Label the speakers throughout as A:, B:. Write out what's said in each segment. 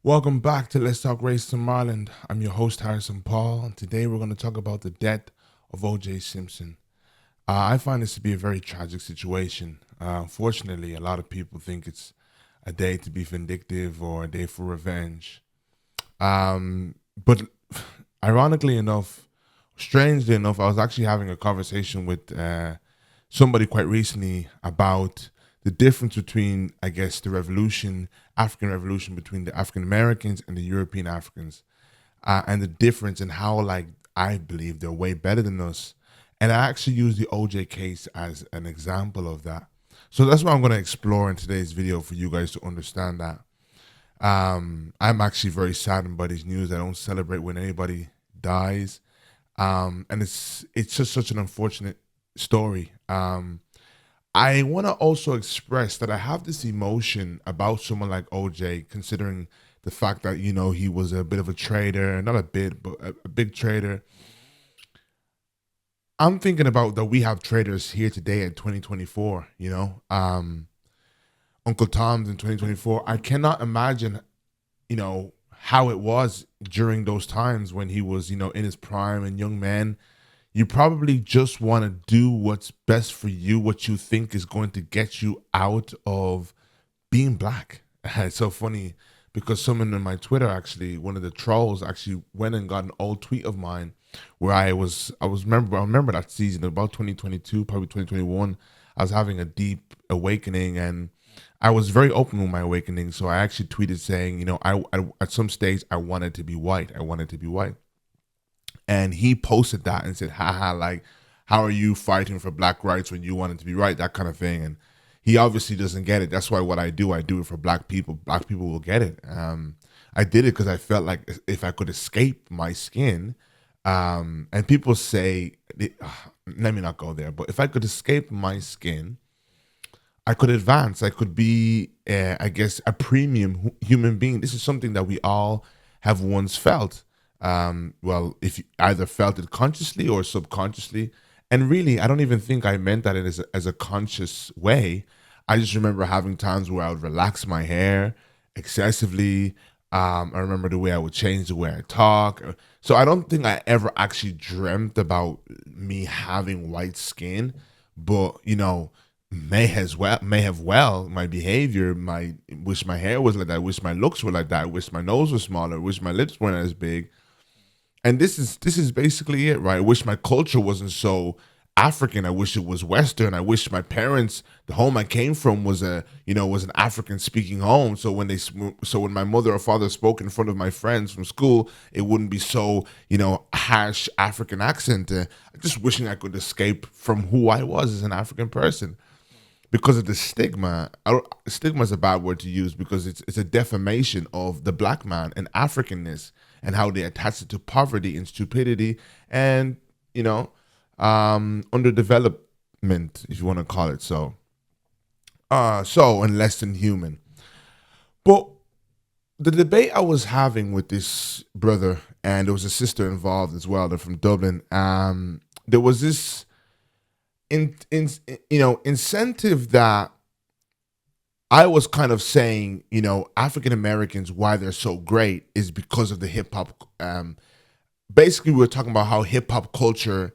A: Welcome back to Let's Talk Race to Marland. I'm your host, Harrison Paul, and today we're going to talk about the death of O.J. Simpson. I find this to be a very tragic situation. Unfortunately, a lot of people think it's a day to be vindictive or a day for revenge. But ironically enough, strangely enough, I was actually having a conversation with somebody quite recently about the difference between, I guess, the revolution, African revolution between the African Americans and the European Africans, and the difference in how, like, I believe they're way better than us. And I actually use the OJ case as an example of that. So that's what I'm going to explore in today's video for you guys to understand that. I'm actually very saddened by this news. I don't celebrate when anybody dies, and it's just such an unfortunate story. I want to also express that I have this emotion about someone like OJ, considering the fact that he was a bit of a traitor, not a bit, but a big traitor. I'm thinking about that we have traitors here today in 2024. Uncle Tom's in 2024. I cannot imagine how it was during those times when he was in his prime and young man. You probably just want to do what's best for you, what you think is going to get you out of being black. It's so funny because someone on my Twitter, actually, one of the trolls, actually went and got an old tweet of mine where I remember that season, about 2022, probably 2021. I was having a deep awakening, and I was very open with my awakening. So I actually tweeted saying, I at some stage I wanted to be white. I wanted to be white. And he posted that and said, haha, like, how are you fighting for black rights when you wanted to be right? That kind of thing. And he obviously doesn't get it. That's why what I do it for black people. Black people will get it. I did it because I felt like if I could escape my skin, and people say, let me not go there, but if I could escape my skin, I could advance. I could be, I guess, a premium human being. This is something that we all have once felt. Well, if you either felt it consciously or subconsciously. And really, I don't even think I meant that as a conscious way. I just remember having times where I would relax my hair excessively. I remember the way I would change the way I talk. So I don't think I ever actually dreamt about me having white skin, but may have my behavior, wish my hair was like that, wish my looks were like that, wish my nose was smaller, wish my lips weren't as big. And this is basically it, right? I wish my culture wasn't so African. I wish it was Western. I wish my parents, the home I came from, was an African speaking home. So when my mother or father spoke in front of my friends from school, it wouldn't be so harsh African accent. Just wishing I could escape from who I was as an African person because of the stigma. Stigma is a bad word to use because it's a defamation of the black man and Africanness and how they attach it to poverty and stupidity and underdevelopment, if you want to call it so. And less than human. But the debate I was having with this brother, and there was a sister involved as well. They're from Dublin. There was this incentive that I was kind of saying, African Americans, why they're so great is because of the hip hop. Basically, we were talking about how hip hop culture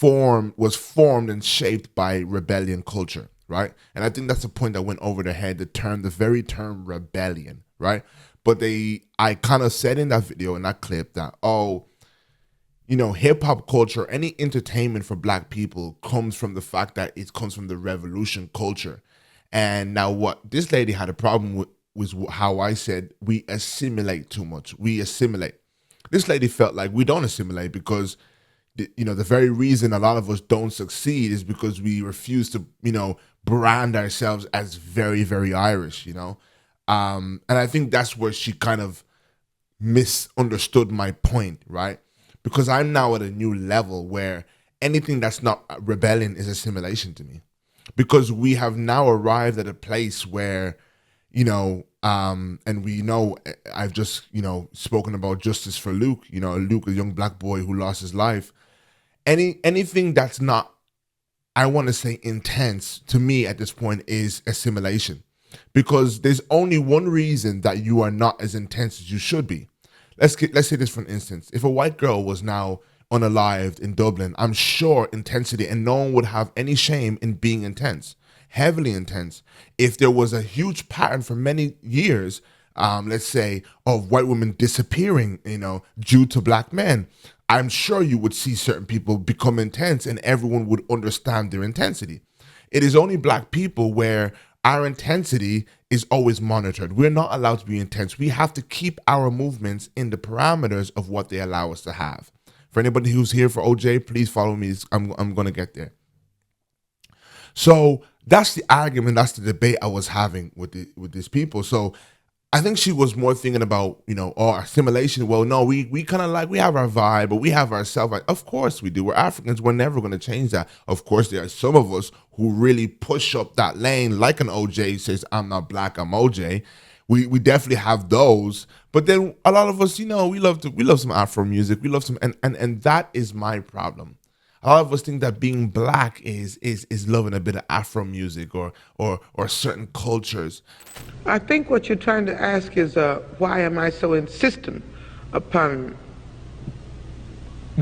A: was formed and shaped by rebellion culture, right? And I think that's the point that went over their head. The very term rebellion, right? But I kind of said in that video, in that clip, that hip hop culture, any entertainment for black people comes from the fact that it comes from the revolution culture. And now what this lady had a problem with was how I said we assimilate too much. We assimilate. This lady felt like we don't assimilate because the very reason a lot of us don't succeed is because we refuse to brand ourselves as very, very Irish. And I think that's where she kind of misunderstood my point, right? Because I'm now at a new level where anything that's not rebellion is assimilation to me. Because we have now arrived at a place where, and we know, I've just, spoken about justice for Luke, Luke, a young black boy who lost his life. Anything that's not, I want to say, intense to me at this point is assimilation. because there's only one reason that you are not as intense as you should be. Let's say this for instance. If a white girl was now unalived in Dublin, I'm sure intensity, and no one would have any shame in being intense, heavily intense. If there was a huge pattern for many years, let's say, of white women disappearing, due to black men, I'm sure you would see certain people become intense and everyone would understand their intensity. It is only black people where our intensity is always monitored. We're not allowed to be intense. We have to keep our movements in the parameters of what they allow us to have. For anybody who's here for OJ, please follow me. I'm going to get there. So that's the argument. That's the debate I was having with these people. So I think she was more thinking about, assimilation. Well, no, we kind of we have our vibe, but we have ourselves. Like, of course we do. We're Africans. We're never going to change that. Of course, there are some of us who really push up that lane, like an OJ says, I'm not black, I'm OJ. We definitely have those. But then a lot of us, we love some Afro music. We love some, and that is my problem. A lot of us think that being black is loving a bit of Afro music or certain cultures.
B: I think what you're trying to ask is why am I so insistent upon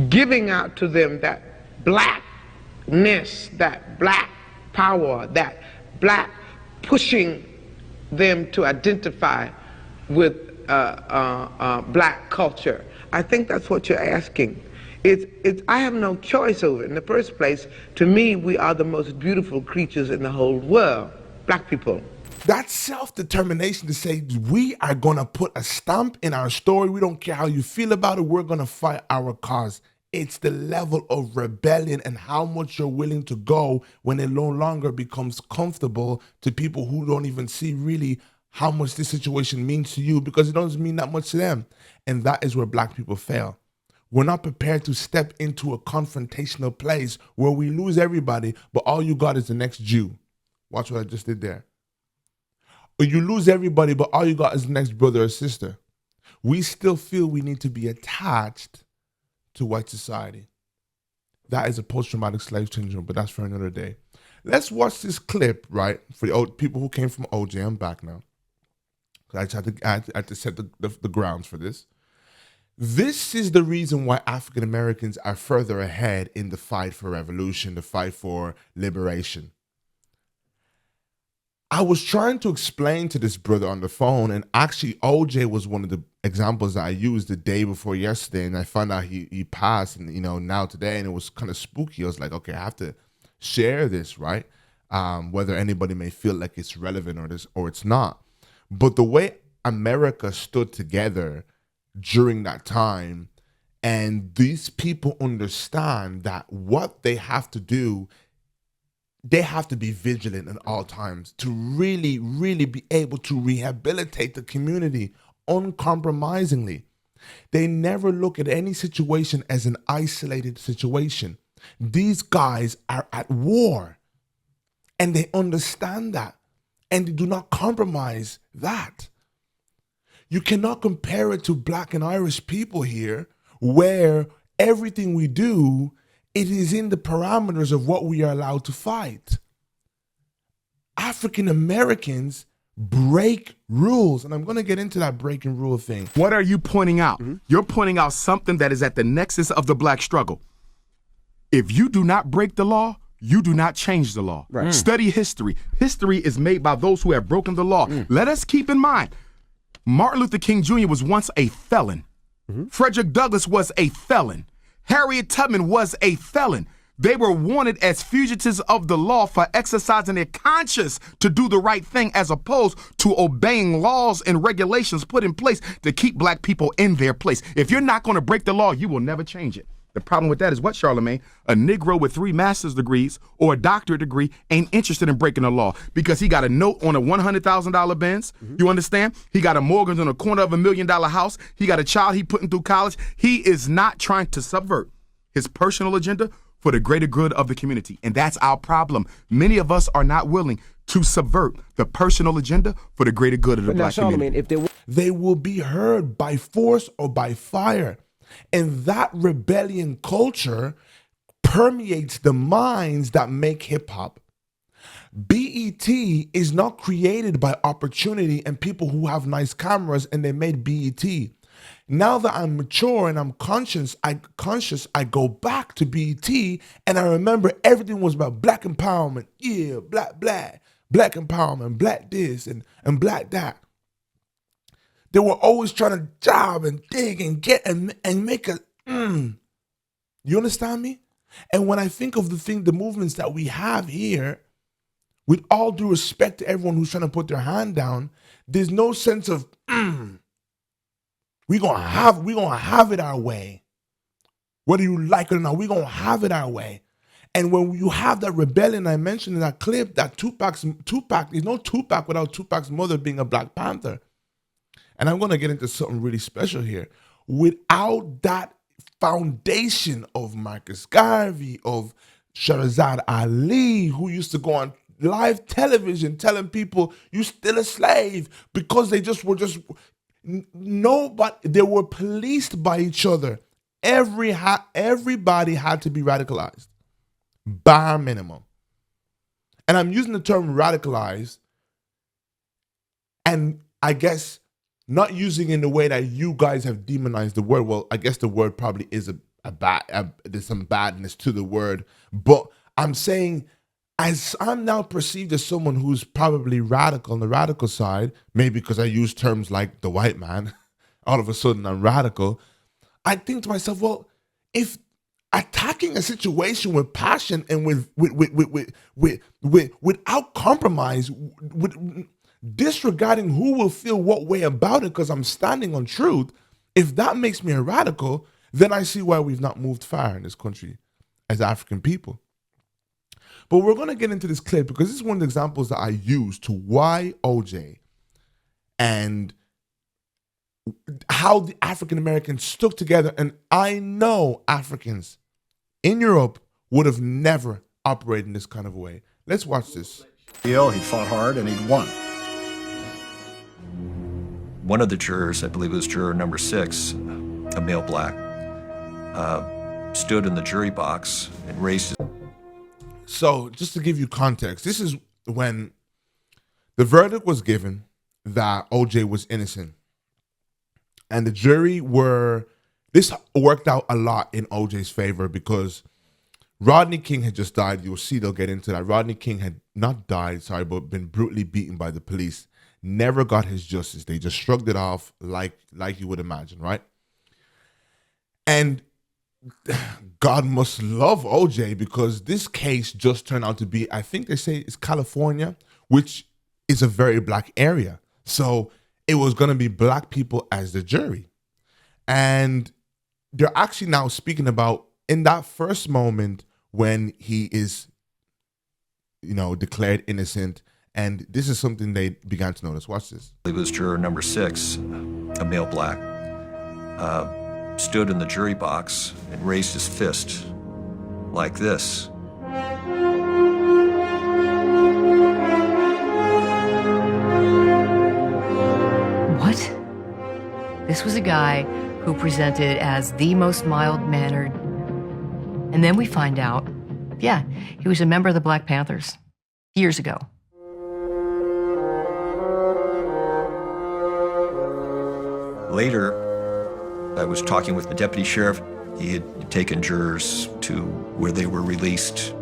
B: giving out to them that blackness, that black power, that black pushing them to identify with black culture. I think that's what you're asking. I have no choice over it. In the first place, to me, we are the most beautiful creatures in the whole world, black people.
A: That self-determination to say, we are going to put a stamp in our story. We don't care how you feel about it. We're going to fight our cause. It's the level of rebellion and how much you're willing to go when it no longer becomes comfortable to people who don't even see really how much this situation means to you, because it doesn't mean that much to them. And that is where black people fail. We're not prepared to step into a confrontational place where we lose everybody, but all you got is the next Jew. Watch what I just did there. Or you lose everybody, but all you got is the next brother or sister. We still feel we need to be attached to white society. That is a post-traumatic slave syndrome, but that's for another day. Let's watch this clip, right? For the old people who came from OJ, I'm back now. I had to set the grounds for this. This is the reason why African Americans are further ahead in the fight for revolution, the fight for liberation. I was trying to explain to this brother on the phone, and actually OJ was one of the examples that I used the day before yesterday, and I found out he passed, and now today, and it was kind of spooky. I was like, okay, I have to share this, right? Whether anybody may feel like it's relevant or it's not. But the way America stood together during that time, and these people understand that what they have to do, they have to be vigilant at all times to really, really be able to rehabilitate the community uncompromisingly. They never look at any situation as an isolated situation. These guys are at war, and they understand that, and they do not compromise that. You cannot compare it to black and Irish people here, where everything we do, it is in the parameters of what we are allowed to fight. African Americans break rules, and I'm going to get into that breaking rule thing.
C: What are you pointing out? Mm-hmm. You're pointing out something that is at the nexus of the black struggle. If you do not break the law, you do not change the law. Right. Study history. History is made by those who have broken the law. Let us keep in mind, Martin Luther King Jr. was once a felon. Frederick Douglass was a felon. Harriet Tubman was a felon. They were wanted as fugitives of the law for exercising their conscience to do the right thing, as opposed to obeying laws and regulations put in place to keep black people in their place. If you're not going to break the law, you will never change it. The problem with that is what, Charlemagne? A Negro with 3 master's degrees or a doctorate degree ain't interested in breaking the law because he got a note on a $100,000 Benz. You understand? He got a mortgage on a corner of $1 million house. He got a child he putting through college. He is not trying to subvert his personal agenda for the greater good of the community. And that's our problem. Many of us are not willing to subvert the personal agenda for the greater good of the black community.
A: If they will be heard by force or by fire. And that rebellion culture permeates the minds that make hip hop. BET is not created by opportunity and people who have nice cameras and they made BET. Now that I'm mature and I'm conscious, I go back to BET and I remember everything was about black empowerment. Yeah, black empowerment, black this and black that. They were always trying to job and dig and get and make a You understand me? And when I think of the movements that we have here, with all due respect to everyone who's trying to put their hand down, there's no sense of we're gonna have it our way. Whether you like it or not, we're gonna have it our way. And when you have that rebellion I mentioned in that clip, that Tupac, there's no Tupac without Tupac's mother being a Black Panther. And I'm gonna get into something really special here. Without that foundation of Marcus Garvey, of Shahrazad Ali, who used to go on live television telling people you still a slave because they just were nobody, they were policed by each other. Everybody had to be radicalized, bare minimum. And I'm using the term radicalized, and I guess not using in the way that you guys have demonized the word. Well, I guess the word probably is there's some badness to the word, but I'm saying, as I'm now perceived as someone who's probably radical on the radical side, maybe because I use terms like the white man, all of a sudden I'm radical. I think to myself, well, if attacking a situation with passion and without compromise, with disregarding who will feel what way about it because I'm standing on truth, if that makes me a radical, then I see why we've not moved far in this country as African people. But we're going to get into this clip because this is one of the examples that I use to why OJ and how the African Americans stuck together. And I know Africans in Europe would have never operated in this kind of a way. Let's watch this.
D: He fought hard and he'd won.
E: One of the jurors, I believe it was juror number 6, a male black, stood in the jury box and raised his...
A: So just to give you context, this is when the verdict was given that OJ was innocent. And the jury this worked out a lot in OJ's favor because Rodney King had just died. You'll see they'll get into that. Rodney King had not died, but been brutally beaten by the police. Never got his justice. They just shrugged it off like you would imagine, right? And God must love OJ because this case just turned out to be, I think they say it's California, which is a very black area. So it was going to be black people as the jury. And they're actually now speaking about in that first moment when he is, declared innocent. And this is something they began to notice. Watch this.
E: It was juror number 6, a male black, stood in the jury box and raised his fist like this.
F: What? This was a guy who presented as the most mild-mannered. And then we find out, yeah, he was a member of the Black Panthers years ago.
E: Later, I was talking with the deputy sheriff. He had taken jurors to where they were released.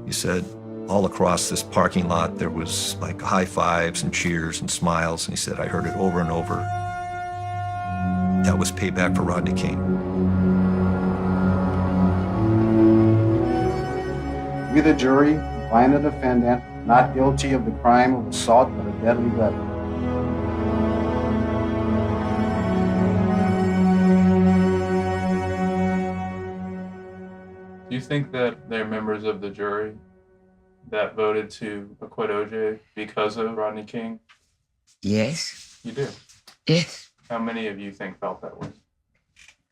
E: He said all across this parking lot there was like high fives and cheers and smiles, and he said I heard it over and over. That was payback for Rodney King.
D: We, the jury, find the defendant not guilty of the crime of assault with a deadly weapon.
G: Do you think that they're members of the jury that voted to acquit OJ because of Rodney King?
H: Yes.
G: You do?
H: Yes.
G: How many of you think felt that way?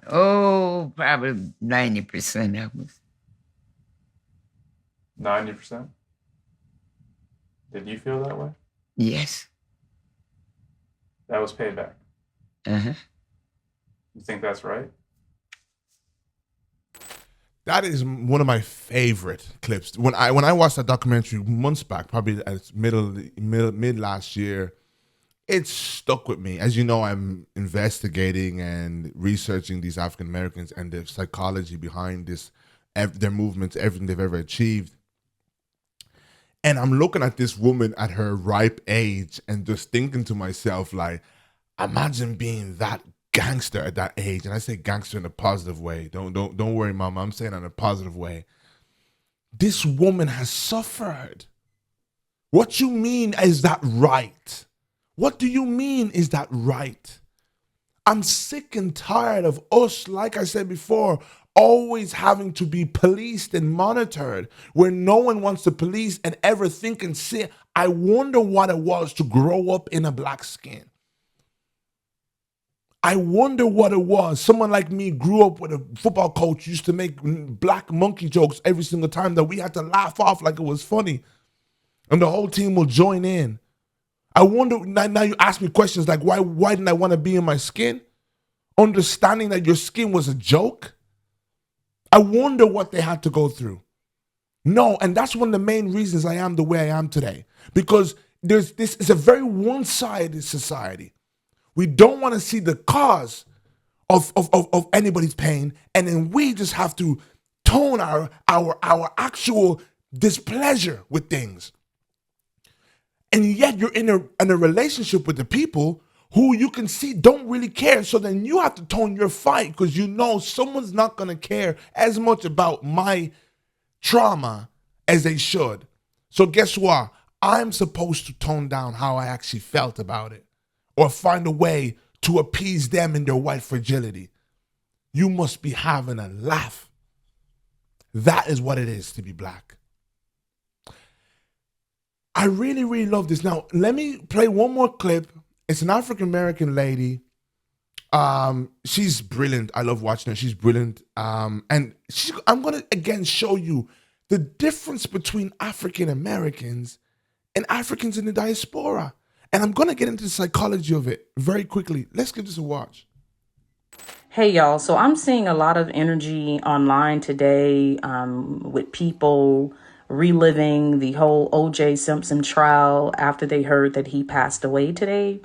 H: Oh, probably 90% of us.
G: 90%? Did you feel that way?
H: Yes.
G: That was payback.
H: Uh-huh.
G: You think that's right?
A: That is one of my favorite clips. When I watched that documentary months back, probably at mid last year, it stuck with me. As you know, I'm investigating and researching these African Americans and the psychology behind this, their movements, everything they've ever achieved. And I'm looking at this woman at her ripe age and just thinking to myself, like, imagine being that gangster at that age. And I say gangster in a positive way. Don't worry, mama. I'm saying it in a positive way. This woman has suffered. What you mean is that right? What do you mean is that right? I'm sick and tired of us, like I said before, always having to be policed and monitored where no one wants to police and ever think and say, I wonder what it was to grow up in a black skin. I wonder what it was. Someone like me grew up with a football coach used to make black monkey jokes every single time that we had to laugh off like it was funny. And the whole team will join in. I wonder, now you ask me questions like, why didn't I want to be in my skin? Understanding that your skin was a joke? I wonder what they had to go through. No, and that's one of the main reasons I am the way I am today. Because this is a very one-sided society. We don't want to see the cause of anybody's pain, and then we just have to tone our actual displeasure with things. And yet you're in a relationship with the people who you can see don't really care. So then you have to tone your fight because you know someone's not going to care as much about my trauma as they should. So guess what? I'm supposed to tone down how I actually felt about it or find a way to appease them in their white fragility. You must be having a laugh. That is what it is to be black. I really, really love this. Now, let me play one more clip. It's an African-American lady. She's brilliant. I love watching her. She's brilliant. And I'm going to, again, show you the difference between African-Americans and Africans in the diaspora. And I'm going to get into the psychology of it very quickly. Let's give this a watch.
I: Hey, y'all. So I'm seeing a lot of energy online today with people reliving the whole O.J. Simpson trial after they heard that he passed away today.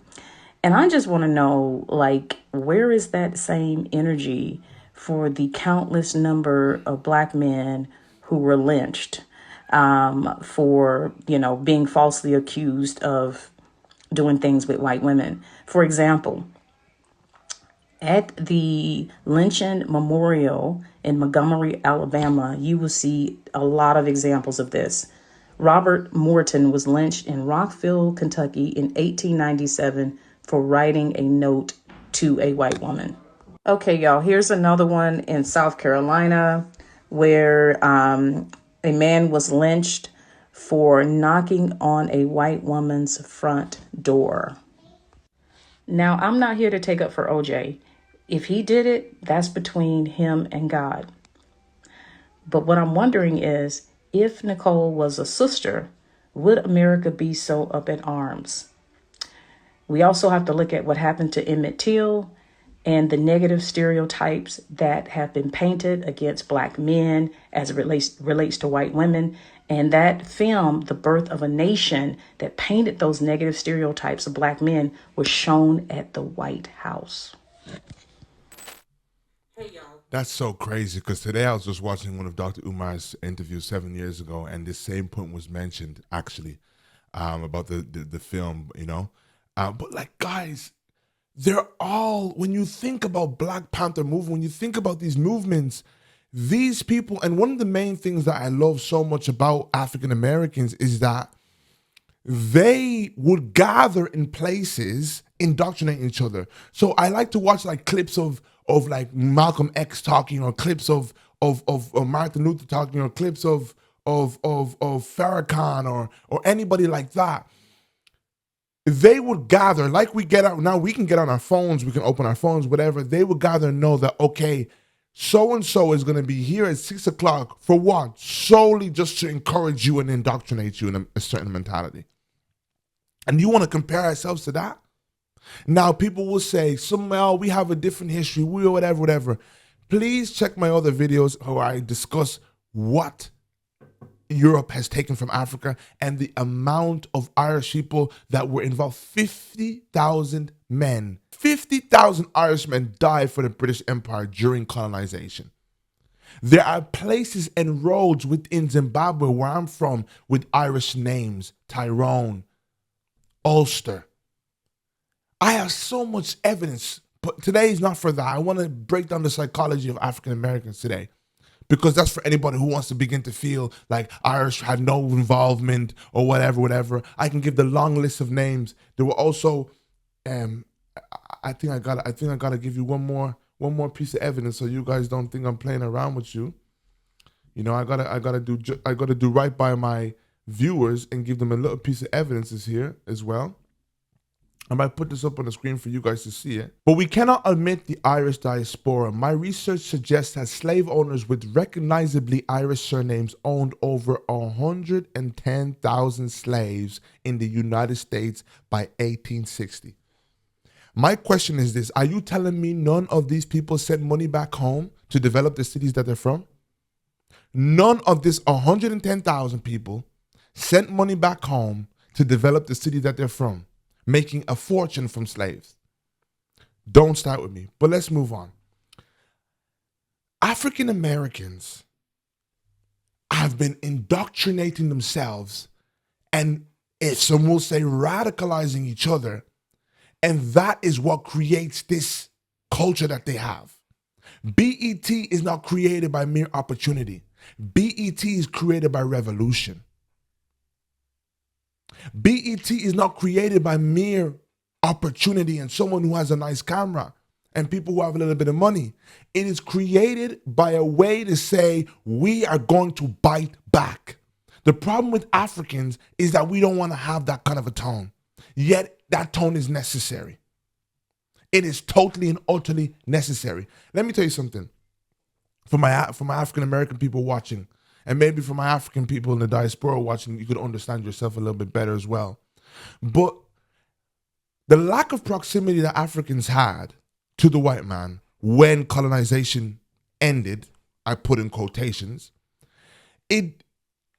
I: And I just want to know, like, where is that same energy for the countless number of black men who were lynched for, being falsely accused of doing things with white women? For example, at the Lynching Memorial in Montgomery, Alabama, you will see a lot of examples of this. Robert Morton was lynched in Rockville, Kentucky in 1897 for writing a note to a white woman. Okay, y'all, here's another one in South Carolina where a man was lynched for knocking on a white woman's front door. Now, I'm not here to take up for OJ. If he did it, that's between him and God. But what I'm wondering is, if Nicole was a sister, would America be so up in arms? We also have to look at what happened to Emmett Till and the negative stereotypes that have been painted against black men as it relates to white women. And that film, The Birth of a Nation, that painted those negative stereotypes of black men was shown at the White House.
A: Hey, y'all. That's so crazy because today I was just watching one of Dr. Umar's interviews 7 years ago, and this same point was mentioned actually about the film, But like, guys, they're all, when you think about Black Panther movement, when you think about these movements, these people, and one of the main things that I love so much about African Americans is that they would gather in places indoctrinating each other. So I like to watch like clips of like Malcolm X talking, or clips of Martin Luther talking, or clips of Farrakhan or anybody like that. They would gather, like we get out now, we can get on our phones, we can open our phones, whatever. They would gather and know that, okay, so-and-so is going to be here at 6 o'clock for what? Solely just to encourage you and indoctrinate you in a certain mentality. And you want to compare ourselves to that? Now, people will say, somehow we have a different history, we whatever. Please check my other videos where I discuss what Europe has taken from Africa and the amount of Irish people that were involved. 50,000 men, 50,000 Irishmen died for the British Empire during colonization. There are places and roads within Zimbabwe, where I'm from, with Irish names: Tyrone, Ulster. I have so much evidence, but today is not for that. I want to break down the psychology of African Americans today, because that's for anybody who wants to begin to feel like Irish had no involvement or whatever. I can give the long list of names. There were also, I think I gotta give you one more piece of evidence, so you guys don't think I'm playing around with you. You know, I gotta do right by my viewers and give them a little piece of evidence here as well. I might put this up on the screen for you guys to see it. But we cannot omit the Irish diaspora. My research suggests that slave owners with recognizably Irish surnames owned over 110,000 slaves in the United States by 1860. My question is this: are you telling me none of these people sent money back home to develop the cities that they're from? None of this 110,000 people sent money back home to develop the city that they're from, making a fortune from slaves. Don't start with me, but let's move on. African Americans have been indoctrinating themselves, and if some will say radicalizing each other, and that is what creates this culture that they have. BET is not created by mere opportunity. BET is created by revolution. BET is not created by mere opportunity and someone who has a nice camera and people who have a little bit of money. It is created by a way to say, we are going to bite back. The problem with Africans is that we don't want to have that kind of a tone. Yet that tone is necessary. It is totally and utterly necessary. Let me tell you something. For my African American people watching, and maybe for my African people in the diaspora watching, you could understand yourself a little bit better as well. But the lack of proximity that Africans had to the white man when colonization ended, I put in quotations, it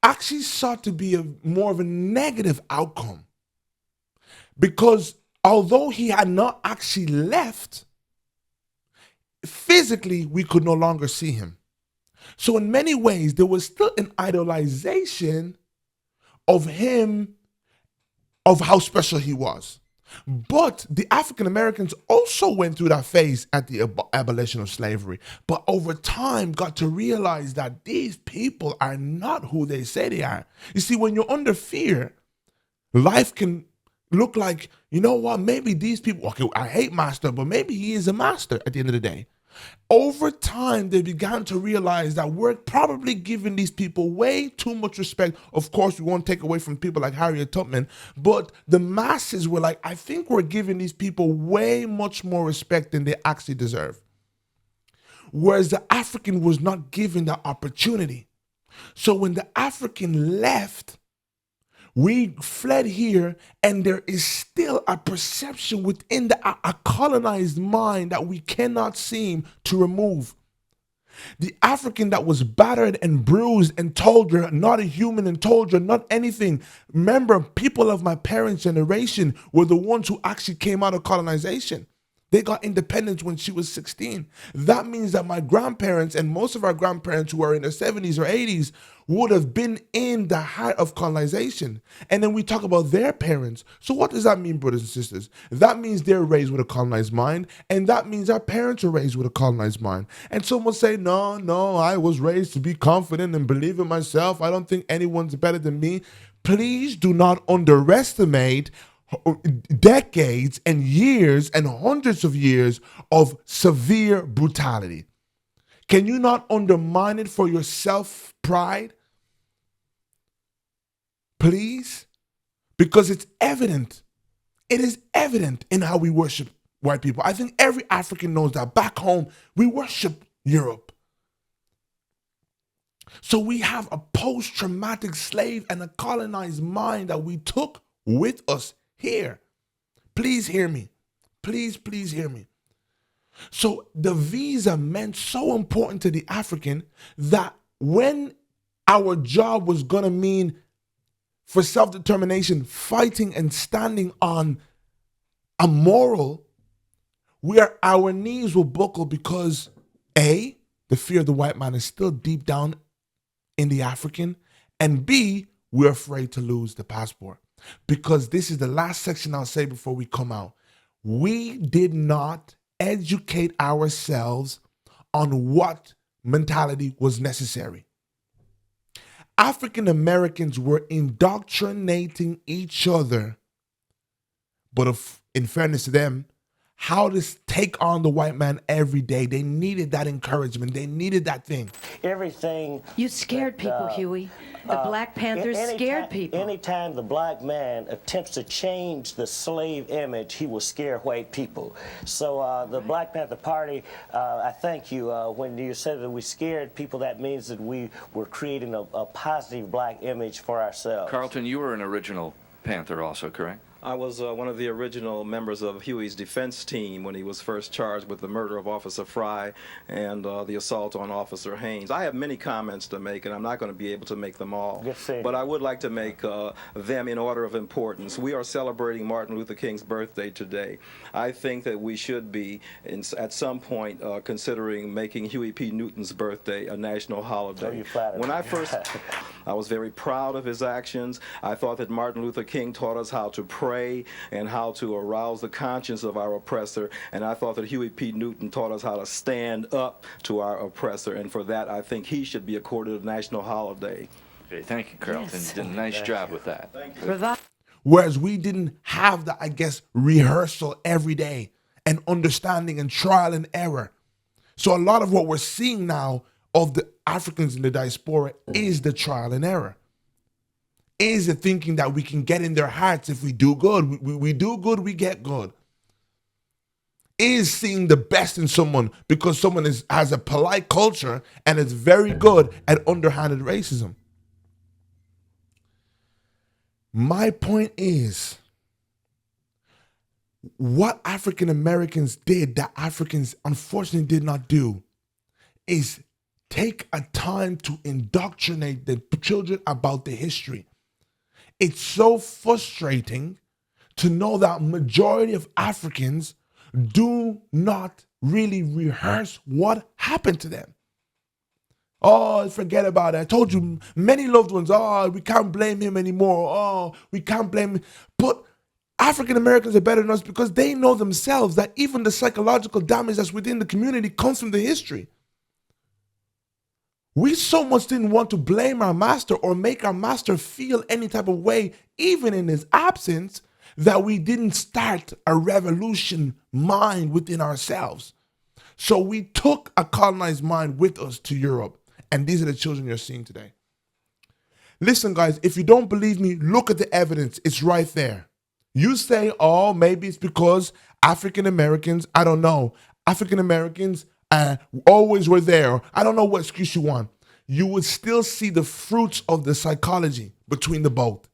A: actually sought to be more of a negative outcome. Because although he had not actually left, physically we could no longer see him. So in many ways, there was still an idolization of him, of how special he was. But the African Americans also went through that phase at the abolition of slavery, but over time got to realize that these people are not who they say they are. You see, when you're under fear, life can look like, you know what, maybe these people, okay, I hate master, but maybe he is a master at the end of the day. Over time, they began to realize that we're probably giving these people way too much respect. Of course, we won't take away from people like Harriet Tubman, but the masses were like, I think we're giving these people way much more respect than they actually deserve. Whereas the African was not given that opportunity. So when the African left, we fled here, and there is still a perception within a colonized mind that we cannot seem to remove. The African that was battered and bruised and told you're not a human and told you're not anything. Remember, people of my parents' generation were the ones who actually came out of colonization. They got independence when she was 16. That means that my grandparents and most of our grandparents who are in their 70s or 80s would have been in the height of colonization. And then we talk about their parents. So what does that mean, brothers and sisters? That means they're raised with a colonized mind, and that means our parents are raised with a colonized mind. And someone say, no, I was raised to be confident and believe in myself. I don't think anyone's better than me. Please do not underestimate decades and years and hundreds of years of severe brutality. Can you not undermine it for your self-pride? Please? Because it's evident. It is evident in how we worship white people. I think every African knows that back home, we worship Europe. So we have a post-traumatic slave and a colonized mind that we took with us here. Please hear me. Please hear me. So the visa meant so important to the African that when our job was going to mean for self-determination, fighting and standing on a moral where our knees will buckle because A, the fear of the white man is still deep down in the African, and B, we're afraid to lose the passport. Because this is the last section I'll say before we come out. We did not educate ourselves on what mentality was necessary. African Americans were indoctrinating each other, but in fairness to them, how to take on the white man every day. They needed that encouragement. They needed that thing.
J: Everything.
F: You scared people, Huey. The Black Panthers scared people.
J: Anytime the black man attempts to change the slave image, he will scare white people. So the Black Panther Party, I thank you. When you said that we scared people, that means that we were creating a positive black image for ourselves.
K: Carlton, you were an original Panther also, correct?
L: I was one of the original members of Huey's defense team when he was first charged with the murder of Officer Fry and the assault on Officer Haynes. I have many comments to make, and I'm not going to be able to make them all. But I would like to make them in order of importance. We are celebrating Martin Luther King's birthday today. I think that we should be, at some point, considering making Huey P. Newton's birthday a national holiday. When I first, I was very proud of his actions. I thought that Martin Luther King taught us how to pray and how to arouse the conscience of our oppressor, and I thought that Huey P. Newton taught us how to stand up to our oppressor, and for that I think he should be accorded a national holiday.
K: Okay, thank you, Carlton.
F: Yes.
K: You did a nice job with that.
L: Thank you.
A: Whereas we didn't have the, rehearsal every day and understanding and trial and error. So a lot of what we're seeing now of the Africans in the diaspora is the trial and error. Is the thinking that we can get in their hearts if we do good. We do good, we get good. Is seeing the best in someone because someone has a polite culture and is very good at underhanded racism. My point is, what African Americans did that Africans unfortunately did not do is take a time to indoctrinate the children about the history. It's so frustrating to know that majority of Africans do not really rehearse what happened to them. Oh, forget about it. I told you, many loved ones, oh, we can't blame him anymore. Oh, we can't blame him. But African Americans are better than us because they know themselves that even the psychological damage that's within the community comes from the history. We so much didn't want to blame our master or make our master feel any type of way, even in his absence, that we didn't start a revolution mind within ourselves. So we took a colonized mind with us to Europe, and these are the children you're seeing today. Listen, guys, if you don't believe me, look at the evidence. It's right there. You say, oh, maybe it's because African Americans, I don't know, African Americans always were there. I don't know what excuse you want. You would still see the fruits of the psychology between the both.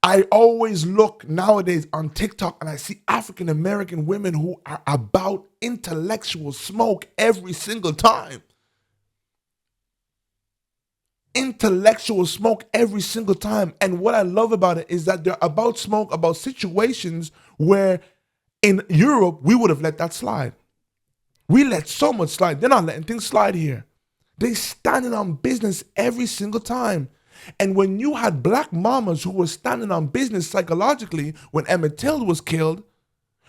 A: I always look nowadays on TikTok and I see African American women who are about intellectual smoke every single time. Intellectual smoke every single time. And what I love about it is that they're about smoke, about situations where in Europe, we would have let that slide. We let so much slide. They're not letting things slide here. They standing on business every single time. And when you had black mamas who were standing on business psychologically, when Emmett Till was killed,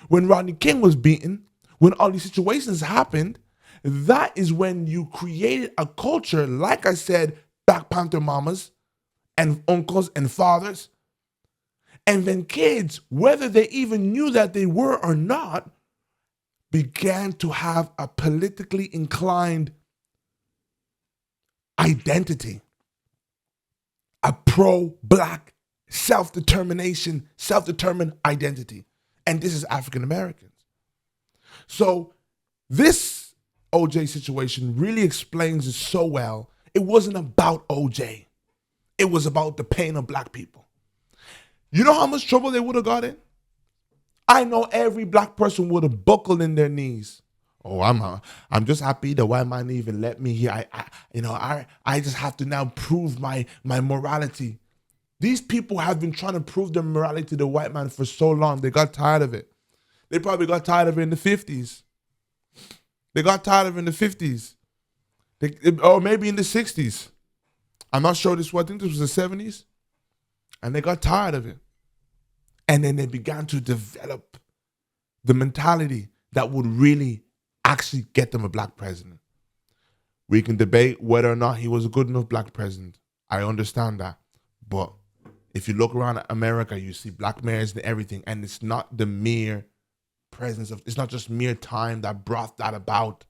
A: when Rodney King was beaten, when all these situations happened, that is when you created a culture, like I said, Black Panther mamas and uncles and fathers. And then kids, whether they even knew that they were or not, began to have a politically inclined identity, a pro-black self-determination, self-determined identity. And this is African Americans. So this OJ situation really explains it so well. It wasn't about OJ. It was about the pain of black people. You know how much trouble they would have got in? I know every black person would have buckled in their knees. Oh, I'm just happy the white man even let me here. I just have to now prove my morality. These people have been trying to prove their morality to the white man for so long. They got tired of it. They probably got tired of it in the 50s. They got tired of it in the 50s. Or maybe in the 60s. I'm not sure I think this was the 70s. And they got tired of it. And then they began to develop the mentality that would really actually get them a black president. We can debate whether or not he was a good enough black president. I understand that. But if you look around at America, you see black mayors and everything, and it's not the mere presence of, it's not just mere time that brought that about.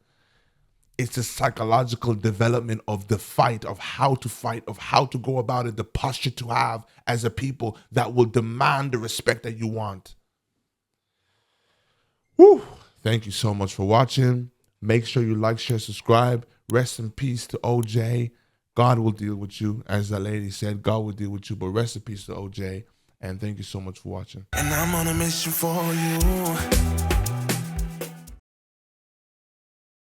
A: It's the psychological development of the fight, of how to go about it, the posture to have as a people that will demand the respect that you want. Woo! Thank you so much for watching. Make sure you like, share, subscribe. Rest in peace to OJ. God will deal with you. As that lady said, God will deal with you. But rest in peace to OJ. And thank you so much for watching.
M: And I'm on a mission for you.